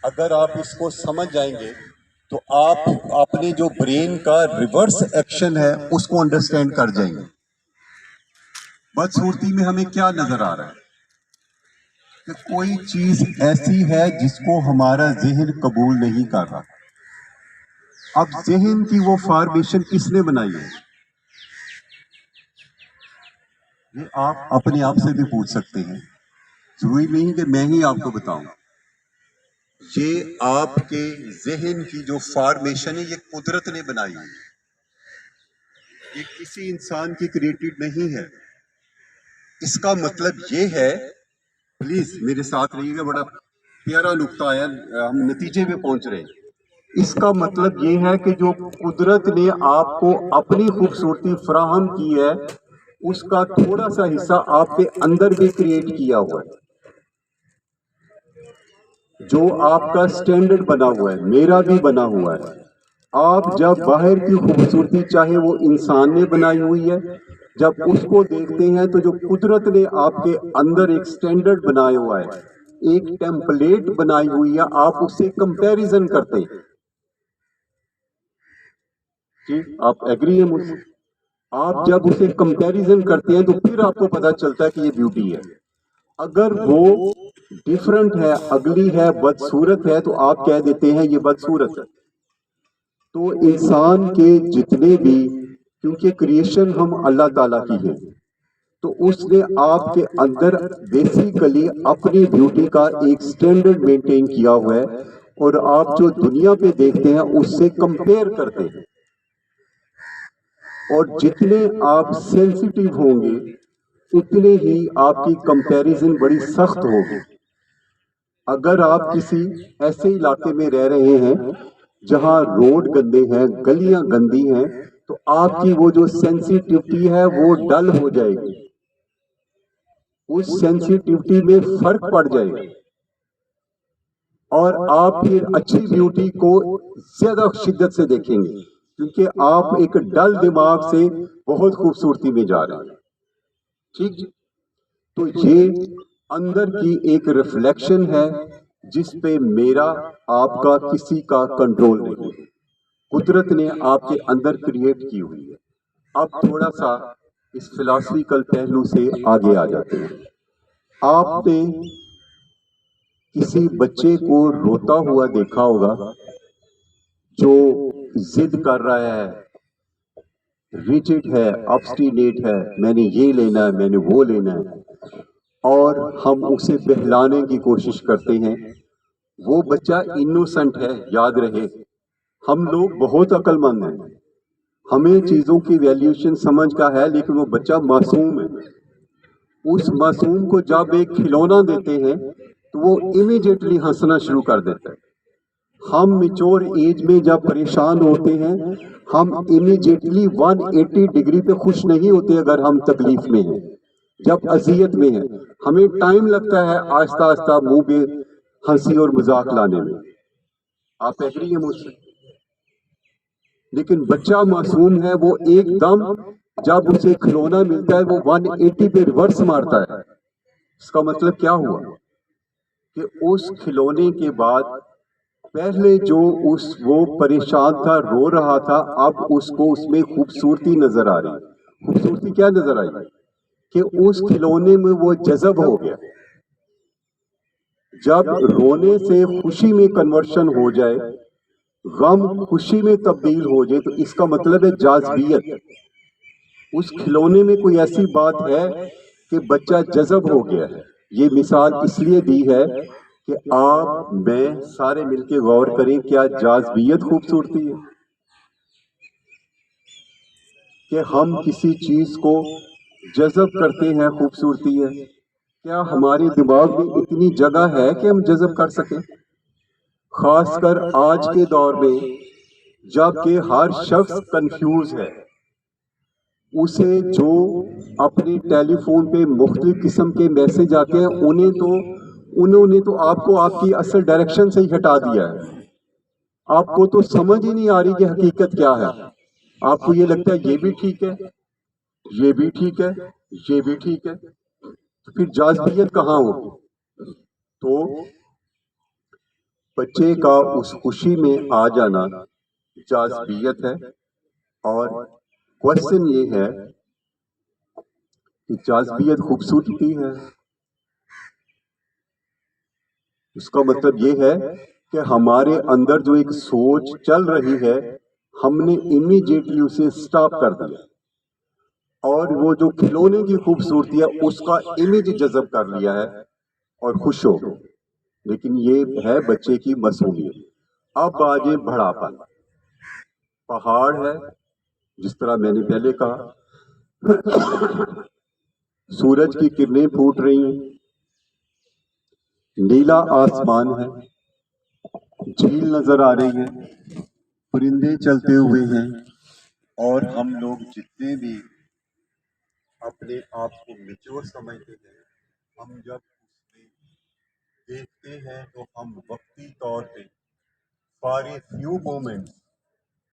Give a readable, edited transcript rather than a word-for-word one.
اگر آپ اس کو سمجھ جائیں گے تو آپ اپنے جو برین کا ریورس ایکشن ہے اس کو انڈرسٹینڈ کر جائیں گے۔ بدصورتی میں ہمیں کیا نظر آ رہا ہے کہ کوئی چیز ایسی ہے جس کو ہمارا ذہن قبول نہیں کر رہا۔ اب ذہن کی وہ فارمیشن کس نے بنائی ہے؟ یہ آپ اپنے آپ سے بھی پوچھ سکتے ہیں، ضروری نہیں کہ میں ہی آپ کو بتاؤں۔ یہ آپ کے ذہن کی جو فارمیشن ہے یہ قدرت نے بنائی ہے، یہ کسی انسان کی کریٹڈ نہیں ہے۔ اس کا مطلب یہ ہے، پلیز میرے ساتھ رہیے گا، بڑا پیارا نقطہ آیا، ہم نتیجے پہ پہنچ رہے ہیں۔ اس کا مطلب یہ ہے کہ جو قدرت نے آپ کو اپنی خوبصورتی فراہم کی ہے اس کا تھوڑا سا حصہ آپ کے اندر بھی کریٹ کیا ہوا ہے، جو آپ کا سٹینڈرڈ بنا ہوا ہے، میرا بھی بنا ہوا ہے۔ آپ جب باہر کی خوبصورتی چاہے وہ انسان نے بنائی ہوئی ہے، جب اس کو دیکھتے ہیں تو جو قدرت نے آپ کے اندر ایک سٹینڈرڈ بنایا ہوا ہے، ایک ٹیمپلیٹ بنائی ہوئی ہے، آپ اس سے کمپیریزن کرتے ہیں۔ جی آپ ایگری ہیں مجھ سے؟ آپ جب اسے کمپیریزن کرتے ہیں تو پھر آپ کو پتا چلتا ہے کہ یہ بیوٹی ہے۔ اگر وہ ڈیفرنٹ ہے، اگلی ہے، بدصورت ہے تو آپ کہہ دیتے ہیں یہ بدصورت ہے۔ تو انسان کے جتنے بھی، کیونکہ کریشن ہم اللہ تعالیٰ کی ہے، تو اس نے آپ کے اندر بیسیکلی اپنی بیوٹی کا ایک سٹینڈرڈ مینٹین کیا ہوا ہے، اور آپ جو دنیا پہ دیکھتے ہیں اس سے کمپیئر کرتے ہیں، اور جتنے آپ سینسیٹیو ہوں گے اتنے ہی آپ کی کمپیریزن بڑی سخت ہوگی۔ اگر آپ کسی ایسے علاقے میں رہ رہے ہیں جہاں روڈ گندے ہیں، گلیاں گندی ہیں، تو آپ کی وہ جو سینسیٹیوٹی ہے وہ ڈل ہو جائے گی، اس سینسیٹیوٹی میں فرق پڑ جائے گا، اور آپ پھر اچھی بیوٹی کو زیادہ شدت سے دیکھیں گے، کیونکہ آپ ایک ڈل دماغ سے بہت خوبصورتی میں جا رہے ہیں۔ ٹھیک، تو یہ اندر کی ایک ریفلیکشن ہے جس پہ میرا آپ کا کسی کا کنٹرول نہیں ہے، قدرت نے آپ کے اندر کریٹ کی ہوئی ہے۔ اب تھوڑا سا اس فلاسفیکل پہلو سے آگے آ جاتے ہیں۔ آپ نے کسی بچے کو روتا ہوا دیکھا ہوگا جو ضد کر رہا ہے، ریجڈ ہے، آبسٹینیٹ ہے، میں نے یہ لینا ہے، میں نے وہ لینا ہے، اور ہم اسے بہلانے کی کوشش کرتے ہیں۔ وہ بچہ انوسنٹ ہے، یاد رہے، ہم لوگ بہت عقل مند ہیں، ہمیں چیزوں کی ویلیوشن سمجھ کا ہے، لیکن وہ بچہ معصوم ہے۔ اس معصوم کو جب ایک کھلونا دیتے ہیں تو وہ امیڈیٹلی ہنسنا شروع کر دیتا ہے۔ ہم میچور ایج میں جب پریشان ہوتے ہیں ہم امیڈیٹلی 180 ڈگری پہ خوش نہیں ہوتے، اگر ہم تکلیف میں ہیں، جب اذیت میں ہیں ہمیں ٹائم لگتا ہے آہستہ آہستہ منہ پہ ہنسی اور مذاق لانے میں۔ آپ ایگری ہیں مجھ سے؟ لیکن بچہ معصوم ہے، وہ ایک دم جب اسے کھلونا ملتا ہے وہ 180 پہ ریورس مارتا ہے۔ اس کا مطلب کیا ہوا کہ اس کھلونے کے بعد پہلے جو وہ پریشان تھا، رو رہا تھا، اب اس کو اس میں خوبصورتی نظر آ رہی۔ خوبصورتی کیا نظر آئی کہ اس کھلونے میں وہ جذب ہو گیا۔ جب رونے سے خوشی میں کنورشن ہو جائے، غم خوشی میں تبدیل ہو جائے، تو اس کا مطلب ہے جاذبیت۔ اس کھلونے میں کوئی ایسی بات ہے کہ بچہ جذب ہو گیا ہے۔ یہ مثال اس لیے دی ہے کہ آپ میں سارے مل کے غور کریں، کیا جاذبیت خوبصورتی ہے؟ کہ ہم کسی چیز کو جذب کرتے ہیں، خوبصورتی ہے؟ کیا ہمارے دماغ میں اتنی جگہ ہے کہ ہم جذب کر سکیں؟ خاص کر آج کے دور میں جب کہ ہر شخص کنفیوز ہے، اسے جو اپنے ٹیلی فون پہ مختلف قسم کے میسج آتے ہیں انہوں نے تو آپ کو آپ کی اصل ڈائریکشن سے ہی ہٹا دیا ہے۔ آپ کو تو سمجھ ہی نہیں آ رہی کہ حقیقت کیا ہے۔ آپ کو یہ لگتا ہے یہ بھی ٹھیک ہے، یہ بھی ٹھیک ہے، یہ بھی ٹھیک ہے، تو پھر جاذبیت کہاں ہوگی؟ تو بچے کا اس خوشی میں آ جانا جاذبیت ہے. اور کوشچن یہ ہے کہ جاذبیت خوبصورتی ہے. اس کا مطلب یہ ہے کہ ہمارے اندر جو ایک سوچ چل رہی ہے ہم نے امیڈیٹلی اسے سٹاپ کر دیا اور وہ جو کھلونے کی خوبصورتی ہے اس کا امیج جذب کر لیا ہے اور خوش ہو گئے. لیکن یہ ہے بچے کی معصومیت. اب آگے بڑھاپن. پہاڑ ہے جس طرح میں نے پہلے کہا، سورج کی کرنیں پھوٹ رہی ہیں، نیلا آسمان ہے، جھیل نظر آ رہی ہے، پرندے چلتے ہوئے ہیں، اور ہم لوگ جتنے بھی اپنے آپ کو میچور سمجھتے ہیں ہم جب اس میں دیکھتے ہیں تو ہم وقتی طور پہ فار اے فیو مومنٹس